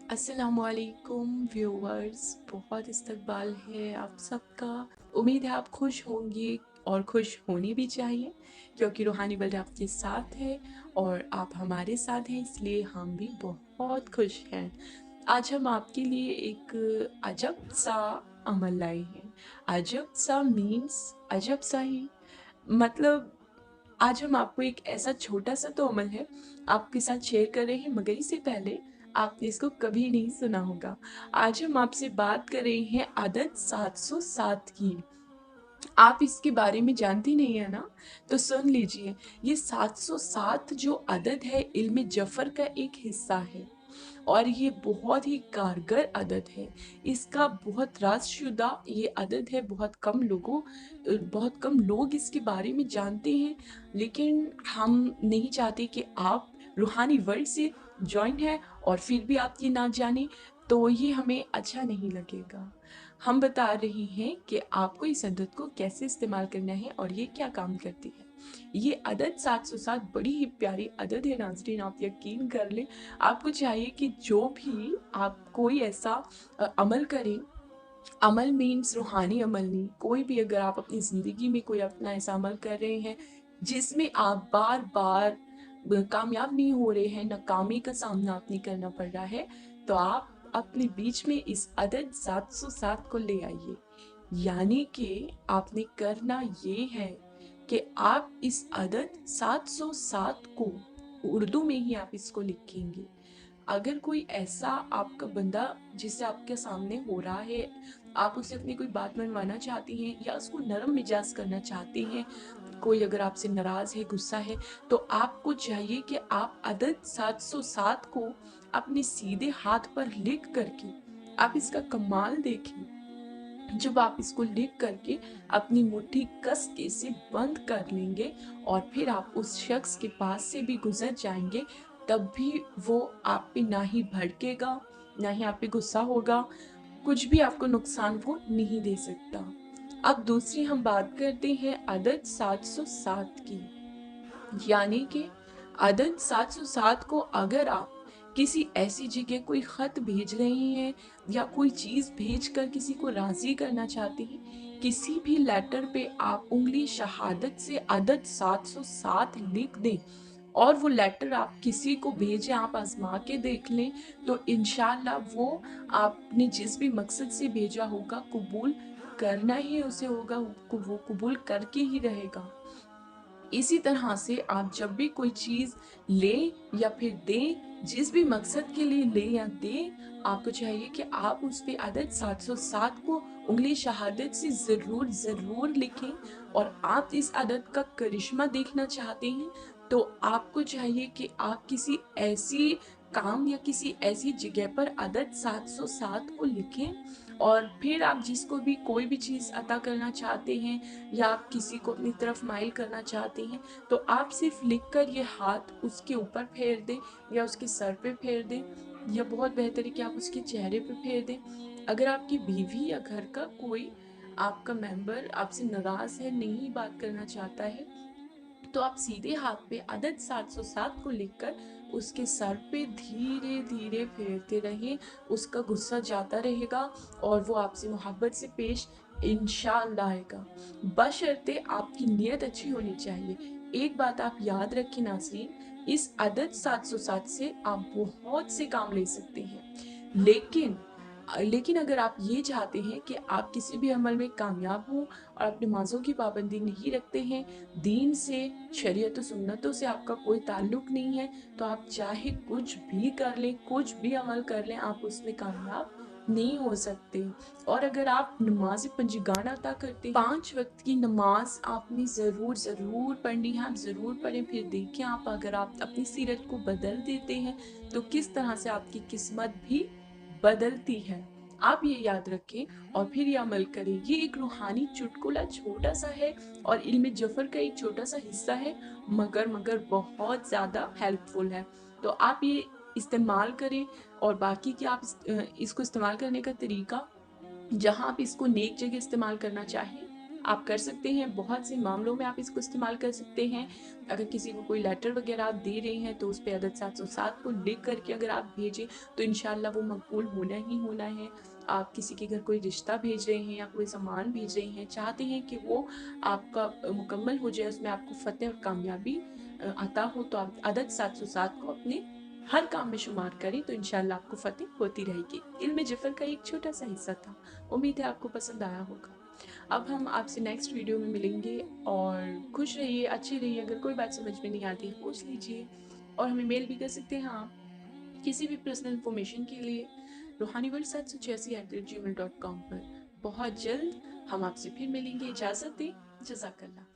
अस्सलामुअलैकुम व्यूअर्स, बहुत इस्तकबाल है आप सबका। उम्मीद है आप खुश होंगे और खुश होनी भी चाहिए, क्योंकि रूहानी वर्ल्ड आपके साथ है और आप हमारे साथ हैं, इसलिए हम भी बहुत खुश हैं। आज हम आपके लिए एक अजब सा अमल लाए हैं। अजब सा मीन्स अजब सा ही, मतलब आज हम आपको एक ऐसा छोटा सा तो अमल है आपके साथ शेयर कर रहे हैं, मगर इससे पहले आपने इसको कभी नहीं सुना होगा। आज हम आपसे बात कर रहे हैं अदद 707 की। आप इसके बारे में जानते नहीं है ना, तो सुन लीजिए। ये 707 जो अदद है, इल्म जफर का एक हिस्सा है और ये बहुत ही कारगर अदद है। इसका बहुत राजशुदा ये अदद है। बहुत कम लोग इसके बारे में जानते हैं, लेकिन हम नहीं चाहते कि आप रूहानी वर्ल्ड से जॉइन है और फिर भी आप ये ना जाने, तो ये हमें अच्छा नहीं लगेगा। हम बता रहे हैं कि आपको इस अदद को कैसे इस्तेमाल करना है और ये क्या काम करती है। ये अदद 707 बड़ी ही प्यारी अदद है नाज़रीन, आप यकीन कर लें। आपको चाहिए कि जो भी आप कोई ऐसा अमल करें, अमल मीन्स रूहानी अमल नहीं, कोई भी अगर आप अपनी ज़िंदगी में कोई अपना ऐसा अमल कर रहे हैं जिसमें आप बार बार कामयाब नहीं हो रहे हैं, नाकामी का सामना आप नहीं करना पड़ रहा है, तो आप अपने बीच में इस अदद 707 को ले आइए। यानी कि आपने करना ये है कि आप इस अदद 707 को उर्दू में ही आप इसको लिखेंगे। अगर कोई ऐसा आपका बंदा जिससे आपके सामने हो रहा है, आप उससे अपनी कोई बात मनवाना चाहती हैं या उसको नरम मिजाज करना चाहती हैं, कोई अगर आपसे नाराज है, गुस्सा है, तो आपको चाहिए कि आप अदद 707 को अपने सीधे हाथ पर लिख करके आप इसका कमाल देखें। जब आप इसको लिख करके अपनी मुट्ठी कस के से बंद कर लेंगे और फिर आप उस शख्स के पास से भी गुजर जाएंगे, तब भी वो आप पे ना ही भड़केगा, ना ही आप पे गुस्सा होगा, कुछ भी आपको नुकसान वो नहीं दे सकता। अब दूसरी हम बात करते हैं अदद 707 की। यानी कि अदद 707 को अगर आप किसी ऐसी जगह कोई खत भेज रही हैं या कोई चीज़ भेज कर किसी को राज़ी करना चाहती हैं, किसी भी लेटर पे आप उंगली शहादत से अदद 707 लिख दें और वो लेटर आप किसी को भेजें, आप आजमा के देख लें, तो इंशाल्लाह वो आपने जिस भी मकसद से भेजा होगा कबूल करना ही उसे होगा, वो कबूल करके ही रहेगा। इसी तरह से आप जब भी कोई चीज़ लें या फिर दें, जिस भी मकसद के लिए लें या दें, आपको चाहिए कि आप उस पे अदद 707 को उंगली शहादत से ज़रूर ज़रूर लिखें। और आप इस अदद का करिश्मा देखना चाहते हैं, तो आपको चाहिए कि आप किसी ऐसी काम या किसी ऐसी जगह पर अदद 707 को लिखें और फिर आप जिसको भी कोई भी चीज़ अता करना चाहते हैं या आप किसी को अपनी तरफ माइल करना चाहते हैं, तो आप सिर्फ लिखकर ये हाथ उसके ऊपर फेर दें या उसके सर पे फेर दें, या बहुत बेहतर है कि आप उसके चेहरे पे फेर दें। अगर आपकी बीवी या घर का कोई आपका मेंबर आपसे नाराज है, नहीं बात करना चाहता है, तो आप सीधे हाथ पे अदद 707 को लिखकर उसके सर पे धीरे धीरे फेरते रहें। उसका गुस्सा जाता रहेगा और वो आपसे मोहब्बत से पेश इंशाअल्लाह आएगा, बशर्ते आपकी नीयत अच्छी होनी चाहिए। एक बात आप याद रखें नाज़रीन, इस अदद 707 से आप बहुत से काम ले सकते हैं, लेकिन अगर आप ये चाहते हैं कि आप किसी भी अमल में कामयाब हों और आप नमाज़ों की पाबंदी नहीं रखते हैं, दीन से, शरीयत व सुन्नतों से आपका कोई ताल्लुक नहीं है, तो आप चाहे कुछ भी कर लें, कुछ भी अमल कर लें, आप उसमें कामयाब नहीं हो सकते। और अगर आप नमाज पंजगाना अदा करते हैं, 5 वक्त की नमाज आपने ज़रूर ज़रूर पढ़नी है, आप ज़रूर पढ़ें। फिर देखें आप अगर आप अपनी सीरत को बदल देते हैं, तो किस तरह से आपकी किस्मत भी बदलती है। आप ये याद रखें और फिर ये अमल करें। ये एक रूहानी चुटकुला छोटा सा है और इल्म जफर का एक छोटा सा हिस्सा है, मगर बहुत ज़्यादा हेल्पफुल है। तो आप ये इस्तेमाल करें। और बाकी कि आप इसको इस्तेमाल करने का तरीका, जहाँ आप इसको नेक जगह इस्तेमाल करना चाहें آپ کر سکتے ہیں، بہت سے معاملوں میں آپ اس کو استعمال کر سکتے ہیں۔ اگر کسی کو کوئی لیٹر وغیرہ آپ دے رہے ہیں تو اس پہ عدد 707 کو لکھ کر کے اگر آپ بھیجیں تو انشاءاللہ وہ مقبول ہونا ہی ہونا ہے۔ آپ کسی کے گھر کوئی رشتہ بھیج رہے ہیں یا کوئی سامان بھیج رہے ہیں، چاہتے ہیں کہ وہ آپ کا مکمل ہو جائے، اس میں آپ کو فتح اور کامیابی عطا ہو، تو آپ عدد 707 کو اپنے ہر کام میں شمار کریں تو انشاءاللہ آپ کو فتح ہوتی رہے گی۔ علم جفر کا ایک چھوٹا سا حصہ تھا، امید ہے آپ کو پسند آیا ہوگا۔ اب ہم آپ سے نیکسٹ ویڈیو میں ملیں گے، اور خوش رہیے، اچھے رہیے۔ اگر کوئی بات سمجھ میں نہیں آتی پوچھ لیجیے، اور ہمیں میل بھی کر سکتے ہیں آپ کسی بھی پرسنل انفارمیشن کے لیے روحانی ورلڈ 786@gmail.com پر۔ بہت جلد ہم آپ سے پھر ملیں گے، اجازت دیں، جزاک اللہ۔